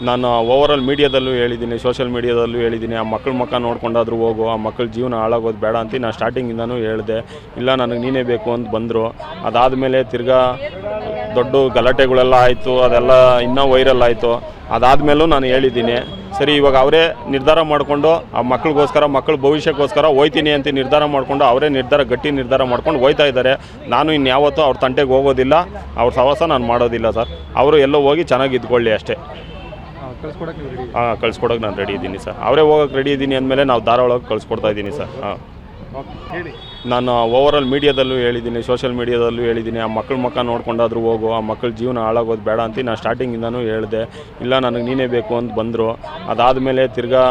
ನಾನು ಓವರಾಲ್ ಮೀಡಿಯಾದಲ್ಲೂ ಹೇಳಿದ್ದೀನಿ, ಸೋಷಿಯಲ್ ಮೀಡಿಯಾದಲ್ಲೂ ಹೇಳಿದ್ದೀನಿ. ಆ ಮಕ್ಕಳ ಮುಖ ನೋಡ್ಕೊಂಡಾದ್ರೂ ಹೋಗು, ಆ ಮಕ್ಕಳ ಜೀವನ ಹಾಳಾಗೋದು ಬೇಡ ಅಂತ ನಾನು ಸ್ಟಾರ್ಟಿಂಗಿಂದನೂ ಹೇಳಿದೆ. ಇಲ್ಲ ನನಗೆ ನೀನೇ ಬೇಕು ಅಂತ ಬಂದರು. ಅದಾದಮೇಲೆ ತಿರ್ಗಾ ದೊಡ್ಡ ಗಲಾಟೆಗಳೆಲ್ಲ ಆಯಿತು, ಅದೆಲ್ಲ ಇನ್ನೂ ವೈರಲ್ ಆಯಿತು. ಅದಾದಮೇಲೂ ನಾನು ಹೇಳಿದ್ದೀನಿ. ಸರಿ, ಇವಾಗ ಅವರೇ ನಿರ್ಧಾರ ಮಾಡಿಕೊಂಡು ಆ ಮಕ್ಕಳಿಗೋಸ್ಕರ, ಮಕ್ಕಳ ಭವಿಷ್ಯಕ್ಕೋಸ್ಕರ ಹೋಯ್ತೀನಿ ಅಂತ ನಿರ್ಧಾರ ಮಾಡಿಕೊಂಡು ಅವರೇ ಗಟ್ಟಿ ನಿರ್ಧಾರ ಮಾಡ್ಕೊಂಡು ಹೋಯ್ತಾ ಇದ್ದಾರೆ. ನಾನು ಇನ್ಯಾವತ್ತೂ ಅವ್ರ ತಂಟೆಗೆ ಹೋಗೋದಿಲ್ಲ, ಅವ್ರ ಸಹವಾಸ ನಾನು ಮಾಡೋದಿಲ್ಲ ಸರ್. ಅವರು ಎಲ್ಲೋ ಹೋಗಿ ಚೆನ್ನಾಗಿ ಇದ್ಕೊಳ್ಳಿ ಅಷ್ಟೇ. ಕಳ್ಸ್ಕೊಡೋಕೆ ನಾನು ರೆಡಿ ಇದ್ದೀನಿ ಸರ್. ಅವರೇ ಹೋಗೋಕೆ ರೆಡಿ ಇದ್ದೀನಿ ಅಂದಮೇಲೆ ನಾವು ಧಾರಾವಾಳಕ್ಕೆ ಕಳಿಸ್ಕೊಡ್ತಾ ಇದ್ದೀನಿ ಸರ್. ನಾನು ಓವರಾಲ್ ಮೀಡಿಯಾದಲ್ಲೂ ಹೇಳಿದ್ದೀನಿ, ಸೋಷಿಯಲ್ ಮೀಡಿಯಾದಲ್ಲೂ ಹೇಳಿದ್ದೀನಿ. ಆ ಮಕ್ಕಳ ಮುಖ ನೋಡ್ಕೊಂಡಾದ್ರೂ ಹೋಗು, ಆ ಮಕ್ಕಳ ಜೀವನ ಹಾಳಾಗೋದು ಬೇಡ ಅಂತ ನಾನು ಸ್ಟಾರ್ಟಿಂಗಿಂದನೂ ಹೇಳಿದೆ. ಇಲ್ಲ ನನಗೆ ನೀನೇ ಬೇಕು ಅಂತ ಬಂದರು. ಅದಾದಮೇಲೆ ತಿರ್ಗಾ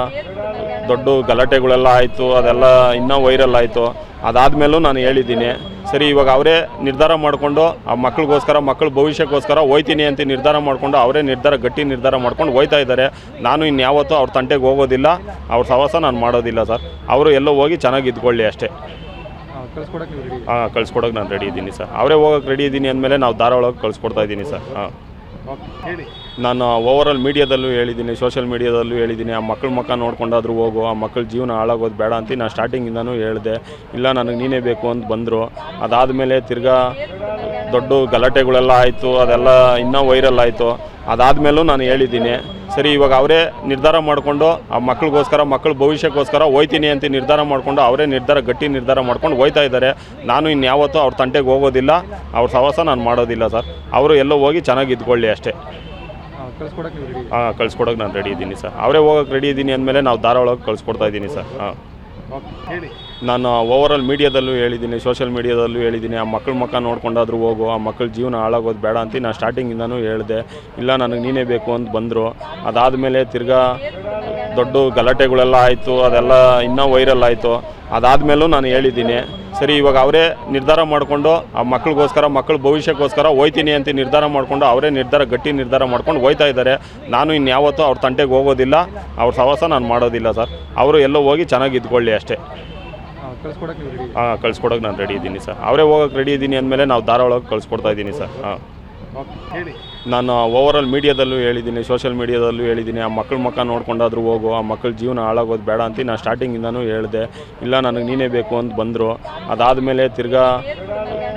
ದೊಡ್ಡ ಗಲಾಟೆಗಳೆಲ್ಲ ಆಯಿತು, ಅದೆಲ್ಲ ಇನ್ನೂ ವೈರಲ್ ಆಯಿತು. ಅದಾದಮೇಲೂ ನಾನು ಹೇಳಿದ್ದೀನಿ. ಸರಿ, ಇವಾಗ ಅವರೇ ನಿರ್ಧಾರ ಮಾಡಿಕೊಂಡು ಆ ಮಕ್ಕಳಿಗೋಸ್ಕರ, ಮಕ್ಕಳ ಭವಿಷ್ಯಕ್ಕೋಸ್ಕರ ಹೋಯ್ತೀನಿ ಅಂತ ನಿರ್ಧಾರ ಮಾಡಿಕೊಂಡು ಅವರೇ ಗಟ್ಟಿ ನಿರ್ಧಾರ ಮಾಡ್ಕೊಂಡು ಹೋಯ್ತಾ ಇದ್ದಾರೆ. ನಾನು ಇನ್ಯಾವತ್ತೂ ಅವ್ರ ತಂಟೆಗೆ ಹೋಗೋದಿಲ್ಲ, ಅವ್ರ ಸಹವಾಸ ನಾನು ಮಾಡೋದಿಲ್ಲ ಸರ್. ಅವರು ಎಲ್ಲೋ ಹೋಗಿ ಚೆನ್ನಾಗಿ ಇದ್ಕೊಳ್ಳಿ ಅಷ್ಟೇ. ಕಳ್ಸ್ಕೊಡೋಕೆ ನಾನು ರೆಡಿ ಇದ್ದೀನಿ ಸರ್. ಅವರೇ ಹೋಗೋಕೆ ರೆಡಿ ಇದ್ದೀನಿ ಅಂದಮೇಲೆ ನಾವು ಧಾರಾವಾಳಕ್ಕೆ ಕಳಿಸ್ಕೊಡ್ತಾ ಇದ್ದೀನಿ ಸರ್. ನಾನು ಓವರಾಲ್ ಮೀಡಿಯಾದಲ್ಲೂ ಹೇಳಿದ್ದೀನಿ, ಸೋಷಿಯಲ್ ಮೀಡಿಯಾದಲ್ಲೂ ಹೇಳಿದ್ದೀನಿ. ಆ ಮಕ್ಕಳ ಮುಖ ನೋಡ್ಕೊಂಡಾದ್ರೂ ಹೋಗು, ಆ ಮಕ್ಕಳ ಜೀವನ ಹಾಳಾಗೋದು ಬೇಡ ಅಂತ ನಾನು ಸ್ಟಾರ್ಟಿಂಗಿಂದನೂ ಹೇಳಿದೆ. ಇಲ್ಲ ನನಗೆ ನೀನೇ ಬೇಕು ಅಂತ ಬಂದರು. ಅದಾದಮೇಲೆ ತಿರ್ಗಾ ದೊಡ್ಡ ಗಲಾಟೆಗಳೆಲ್ಲ ಆಯಿತು, ಅದೆಲ್ಲ ಇನ್ನೂ ವೈರಲ್ ಆಯಿತು. ಅದಾದಮೇಲೂ ನಾನು ಹೇಳಿದ್ದೀನಿ. ಸರಿ, ಇವಾಗ ಅವರೇ ನಿರ್ಧಾರ ಮಾಡಿಕೊಂಡು ಆ ಮಕ್ಕಳಿಗೋಸ್ಕರ, ಮಕ್ಕಳ ಭವಿಷ್ಯಕ್ಕೋಸ್ಕರ ಹೋಯ್ತೀನಿ ಅಂತ ನಿರ್ಧಾರ ಮಾಡಿಕೊಂಡು ಅವರೇ ಗಟ್ಟಿ ನಿರ್ಧಾರ ಮಾಡ್ಕೊಂಡು ಹೋಯ್ತಾ ಇದ್ದಾರೆ. ನಾನು ಇನ್ಯಾವತ್ತೂ ಅವ್ರ ತಂಟೆಗೆ ಹೋಗೋದಿಲ್ಲ, ಅವ್ರ ಸಹವಾಸ ನಾನು ಮಾಡೋದಿಲ್ಲ ಸರ್. ಅವರು ಎಲ್ಲೋ ಹೋಗಿ ಚೆನ್ನಾಗಿ ಇದ್ಕೊಳ್ಳಿ ಅಷ್ಟೇ. ಕಳ್ಸ್ಕೊಡೋಕೆ ನಾನು ರೆಡಿ ಇದ್ದೀನಿ ಸರ್. ಅವರೇ ಹೋಗೋಕೆ ರೆಡಿ ಇದ್ದೀನಿ ಅಂದಮೇಲೆ ನಾವು ಧಾರಾವಾಳಕ್ಕೆ ಕಳಿಸ್ಕೊಡ್ತಾ ಇದ್ದೀನಿ ಸರ್. ನಾನು ಓವರಾಲ್ ಮೀಡಿಯಾದಲ್ಲೂ ಹೇಳಿದ್ದೀನಿ, ಸೋಷಿಯಲ್ ಮೀಡಿಯಾದಲ್ಲೂ ಹೇಳಿದ್ದೀನಿ. ಆ ಮಕ್ಕಳ ಮುಖ ನೋಡ್ಕೊಂಡಾದ್ರೂ ಹೋಗು, ಆ ಮಕ್ಕಳ ಜೀವನ ಹಾಳಾಗೋದು ಬೇಡ ಅಂತ ನಾನು ಸ್ಟಾರ್ಟಿಂಗಿಂದನೂ ಹೇಳಿದೆ. ಇಲ್ಲ ನನಗೆ ನೀನೇ ಬೇಕು ಅಂತ ಬಂದರು. ಅದಾದಮೇಲೆ ತಿರ್ಗಾ ದೊಡ್ಡ ಗಲಾಟೆಗಳೆಲ್ಲ ಆಯಿತು, ಅದೆಲ್ಲ ಇನ್ನೂ ವೈರಲ್ ಆಯಿತು. ಅದಾದಮೇಲೂ ನಾನು ಹೇಳಿದ್ದೀನಿ. ಸರಿ, ಇವಾಗ ಅವರೇ ನಿರ್ಧಾರ ಮಾಡಿಕೊಂಡು ಆ ಮಕ್ಕಳಿಗೋಸ್ಕರ, ಮಕ್ಕಳ ಭವಿಷ್ಯಕ್ಕೋಸ್ಕರ ಹೋಯ್ತೀನಿ ಅಂತ ನಿರ್ಧಾರ ಮಾಡಿಕೊಂಡು ಅವರೇ ಗಟ್ಟಿ ನಿರ್ಧಾರ ಮಾಡ್ಕೊಂಡು ಹೋಯ್ತಾ ಇದ್ದಾರೆ. ನಾನು ಇನ್ಯಾವತ್ತೂ ಅವ್ರ ತಂಟೆಗೆ ಹೋಗೋದಿಲ್ಲ, ಅವ್ರ ಸಹವಾಸ ನಾನು ಮಾಡೋದಿಲ್ಲ ಸರ್. ಅವರು ಎಲ್ಲೋ ಹೋಗಿ ಚೆನ್ನಾಗಿ ಇದ್ಕೊಳ್ಳಿ ಅಷ್ಟೇ. ಕಳ್ಸ್ಕೊಡೋಕೆ ನಾನು ರೆಡಿ ಇದ್ದೀನಿ ಸರ್. ಅವರೇ ಹೋಗೋಕೆ ರೆಡಿ ಇದ್ದೀನಿ ಅಂದಮೇಲೆ ನಾವು ಧಾರಾವಾಳಕ್ಕೆ ಕಳಿಸ್ಕೊಡ್ತಾ ಇದ್ದೀನಿ ಸರ್. ನಾನು ಓವರಾಲ್ ಮೀಡಿಯಾದಲ್ಲೂ ಹೇಳಿದ್ದೀನಿ, ಸೋಷಿಯಲ್ ಮೀಡಿಯಾದಲ್ಲೂ ಹೇಳಿದ್ದೀನಿ. ಆ ಮಕ್ಕಳ ಮುಖ ನೋಡ್ಕೊಂಡಾದ್ರೂ ಹೋಗು, ಆ ಮಕ್ಕಳ ಜೀವನ ಹಾಳಾಗೋದು ಬೇಡ ಅಂತ ನಾನು ಸ್ಟಾರ್ಟಿಂಗಿಂದನೂ ಹೇಳಿದೆ. ಇಲ್ಲ ನನಗೆ ನೀನೇ ಬೇಕು ಅಂತ ಬಂದರು. ಅದಾದಮೇಲೆ ತಿರ್ಗಾ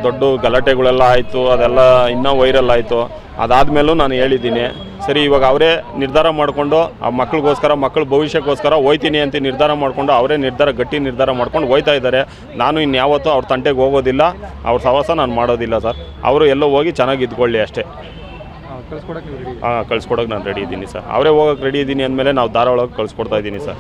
ದೊಡ್ಡ ಗಲಾಟೆಗಳೆಲ್ಲ ಆಯಿತು, ಅದೆಲ್ಲ ಇನ್ನೂ ವೈರಲ್ ಆಯಿತು. ಅದಾದಮೇಲೂ ನಾನು ಹೇಳಿದ್ದೀನಿ. ಸರಿ, ಇವಾಗ ಅವರೇ ನಿರ್ಧಾರ ಮಾಡಿಕೊಂಡು ಆ ಮಕ್ಕಳಿಗೋಸ್ಕರ, ಮಕ್ಕಳ ಭವಿಷ್ಯಕ್ಕೋಸ್ಕರ ಹೋಯ್ತೀನಿ ಅಂತ ನಿರ್ಧಾರ ಮಾಡಿಕೊಂಡು ಅವರೇ ಗಟ್ಟಿ ನಿರ್ಧಾರ ಮಾಡ್ಕೊಂಡು ಹೋಯ್ತಾ ಇದ್ದಾರೆ. ನಾನು ಇನ್ಯಾವತ್ತೂ ಅವ್ರ ತಂಟೆಗೆ ಹೋಗೋದಿಲ್ಲ, ಅವ್ರ ಸಹವಾಸ ನಾನು ಮಾಡೋದಿಲ್ಲ ಸರ್. ಅವರು ಎಲ್ಲೋ ಹೋಗಿ ಚೆನ್ನಾಗಿ ಇದ್ಕೊಳ್ಳಿ ಅಷ್ಟೇ. ಕಳ್ಸ್ಕೊಡೋಕೆ ನಾನು ರೆಡಿ ಇದ್ದೀನಿ ಸರ್. ಅವರೇ ಹೋಗೋಕೆ ರೆಡಿ ಇದ್ದೀನಿ ಅಂದಮೇಲೆ ನಾವು ಧಾರಾವಾಳಕ್ಕೆ ಕಳಿಸ್ಕೊಡ್ತಾ ಇದ್ದೀನಿ ಸರ್.